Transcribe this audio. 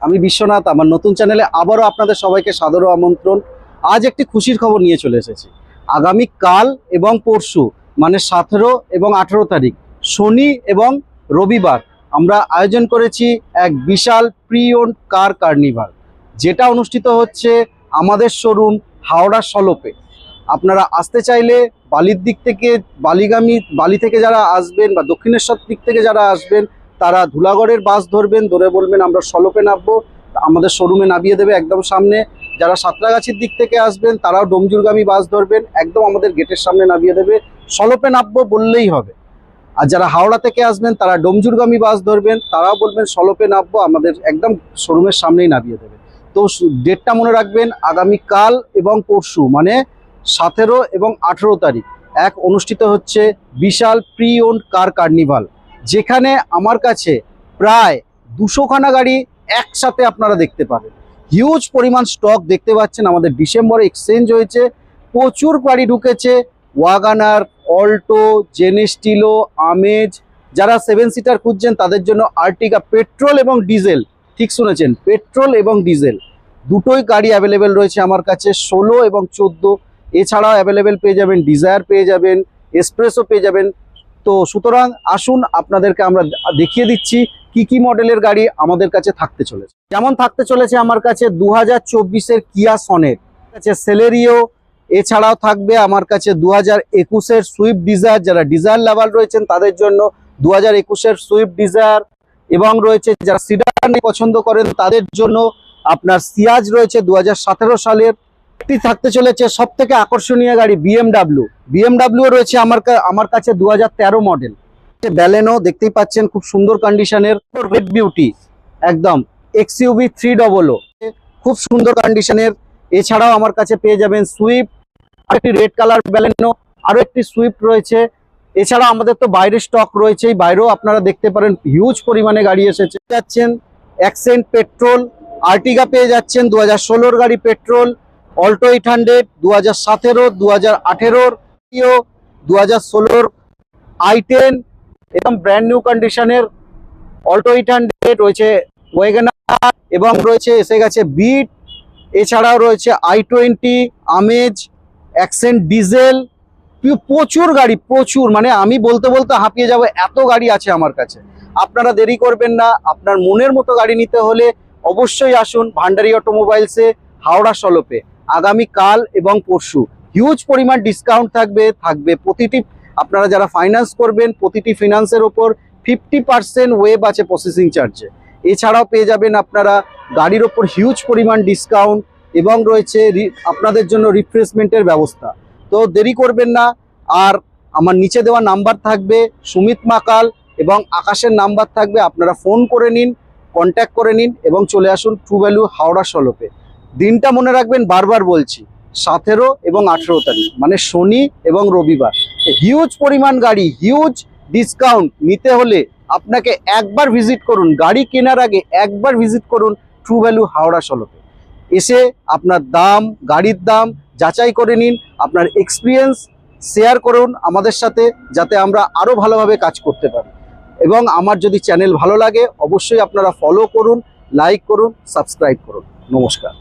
আমি বিশ্বনাথ, আমার নতুন চ্যানেলে আবারও আপনাদের সবাইকে সাদর আমন্ত্রণ। আজ একটি খুশির খবর নিয়ে চলে এসেছি। আগামী কাল এবং পরশু মানে 17 এবং 18 তারিখ শনি এবং রবিবার আমরা আয়োজন করেছি এক বিশাল প্রি ওন্ড কার কার্নিভাল, যেটা অনুষ্ঠিত হচ্ছে আমাদের শোরুম হাওড়া সলোপে। আপনারা আসতে চাইলে বালির দিক থেকে বালি থেকে যারা আসবেন বা দক্ষিণেশ্বর দিক থেকে যারা আসবেন তারা ধুলাগড়ের বাস ধরবেন, ধরে বলবেন আমরা সলোপে নামবো, আমাদের শোরুমে নামিয়ে দেবে একদম সামনে। যারা সাঁতরাগাছির দিক থেকে আসবেন তারাও ডোমজুরগামী বাস ধরবেন, একদম আমাদের গেটের সামনে নামিয়ে দেবে, সলোপে নামবো বললেই হবে। আর যারা হাওড়া থেকে আসবেন তারা ডোমজুরগামী বাস ধরবেন, তারাও বলবেন সলোপে নামবো, আমাদের একদম শোরুমের সামনেই নামিয়ে দেবে। তো ডেটটা মনে রাখবেন, আগামীকাল এবং পরশু মানে 17 এবং 18 তারিখ এক অনুষ্ঠিত হচ্ছে বিশাল প্রি ওন্ড কার কার্নিভাল, যেখানে আমার কাছে প্রায় 200খানা গাড়ি একসাথে আপনারা দেখতে পাবেন। হিউজ পরিমাণ স্টক দেখতে পাচ্ছেন। আমাদের ডিসেম্বরে এক্সচেঞ্জ হয়েছে, প্রচুর গাড়ি ঢুকেছে। ওয়াগানার, অল্টো, জেনেস্টিলো, আমেজ। যারা 7 সিটার খুঁজছেন তাদের জন্য আর্টিকা, পেট্রোল এবং ডিজেল, ঠিক শুনেছেন, পেট্রোল এবং ডিজেল দুটোই গাড়ি অ্যাভেলেবেল রয়েছে আমার কাছে, 16 এবং 14। এছাড়াও অ্যাভেলেবেল পেয়ে যাবেন ডিজায়ার, পেয়ে যাবেন এক্সপ্রেসও পেয়ে যাবেন। তো সুতরাং আসুন আপনাদেরকে আমরা দেখিয়ে দিচ্ছি কি কি মডেলের গাড়ি আমাদের কাছে থাকতে চলেছে। যেমন থাকতে চলেছে আমার কাছে 2024-এর কিয়া সনেট, আছে সেলেরিও। এছাড়াও থাকবে আমার কাছে 2021-এর সুইফট ডিজায়ার, যারা ডিজায়ার লাভার রয়েছেন তাদের জন্য 2021-এর সুইফট ডিজায়ার। এবং রয়েছে যারা সিডান পছন্দ করেন তাদের জন্য আপনার সিয়াজ রয়েছে 2017 সালের। থাকতে চলেছে সব থেকে আকর্ষণীয় গাড়ি বিএমডাব্লিউ রয়েছে আমার কাছে 2013 মডেল ব্যালেনো, দেখতেই পাচ্ছেন খুব সুন্দর কন্ডিশনের, রেড বিউটি একদম এক্সইউভি 300, খুব সুন্দর কন্ডিশনের। এছাড়াও আমার কাছে পেয়ে যাবেন সুইফট, আরেকটি রেড কালার ব্যালেনো, আরো একটি সুইফট রয়েছে। এছাড়াও আমাদের তো বাইরের স্টক রয়েছে, বাইরেও আপনারা দেখতে পারেন হিউজ পরিমাণে গাড়ি এসেছে। যাচ্ছেন অ্যাকসেন্ট পেট্রোল, আর্টিগা পেয়ে যাচ্ছেন 2016-র গাড়ি পেট্রোল, অল্টো 800 2017, 2018, 2016 i10 এবং ব্র্যান্ড নিউ কন্ডিশনের অল্টো 800 রয়েছে, ওয়াগনার এবং রয়েছে এসে গেছে বিট। এছাড়াও রয়েছে i20, আমেজ, অ্যাকসেন্ট ডিজেল, প্রচুর গাড়ি, প্রচুর, মানে আমি বলতে বলতে হাঁপিয়ে যাব, এত গাড়ি আছে আমার কাছে। আপনারা দেরি করবেন না, আপনার মনের মতো গাড়ি নিতে হলে অবশ্যই আসুন ভান্ডারী অটোমোবাইলসে হাওড়া সলোপে। আগামী কাল এবং পরশু হিউজ পরিমাণ ডিসকাউন্ট থাকবে প্রতিটি, আপনারা যারা ফাইন্যান্স করবেন প্রতিটি ফিনান্সের ওপর 50% ওয়েব আছে প্রসেসিং চার্জে। এছাড়াও পেয়ে যাবেন আপনারা গাড়ির ওপর হিউজ পরিমাণ ডিসকাউন্ট এবং রয়েছে আপনাদের জন্য রিফ্রেশমেন্টের ব্যবস্থা। তো দেরি করবেন না। আর আমার নিচে দেওয়া নাম্বার থাকবে, সুমিত মাকাল এবং আকাশের নাম্বার থাকবে, আপনারা ফোন করে নিন, কন্ট্যাক্ট করে নিন এবং চলে আসুন ট্রু ভ্যালু হাওড়া সলোপে। দিনটা মনে রাখবেন, বারবার বলছি, 17 এবং 18 তারিখ মানে শনি এবং রবিবার। হিউজ পরিমাণ গাড়ি, হিউজ ডিসকাউন্ট নিতে হলে আপনাকে একবার ভিজিট করুন, গাড়ি কেনার আগে একবার ভিজিট করুন ট্রু ভ্যালু হাওড়া সলোপে। এসে আপনার দাম, গাড়ির দাম যাচাই করে নিন, আপনার এক্সপিরিয়েন্স শেয়ার করুন আমাদের সাথে, যাতে আমরা আরও ভালোভাবে কাজ করতে পারি। এবং আমার যদি চ্যানেল ভালো লাগে অবশ্যই আপনারা ফলো করুন, লাইক করুন, সাবস্ক্রাইব করুন। নমস্কার।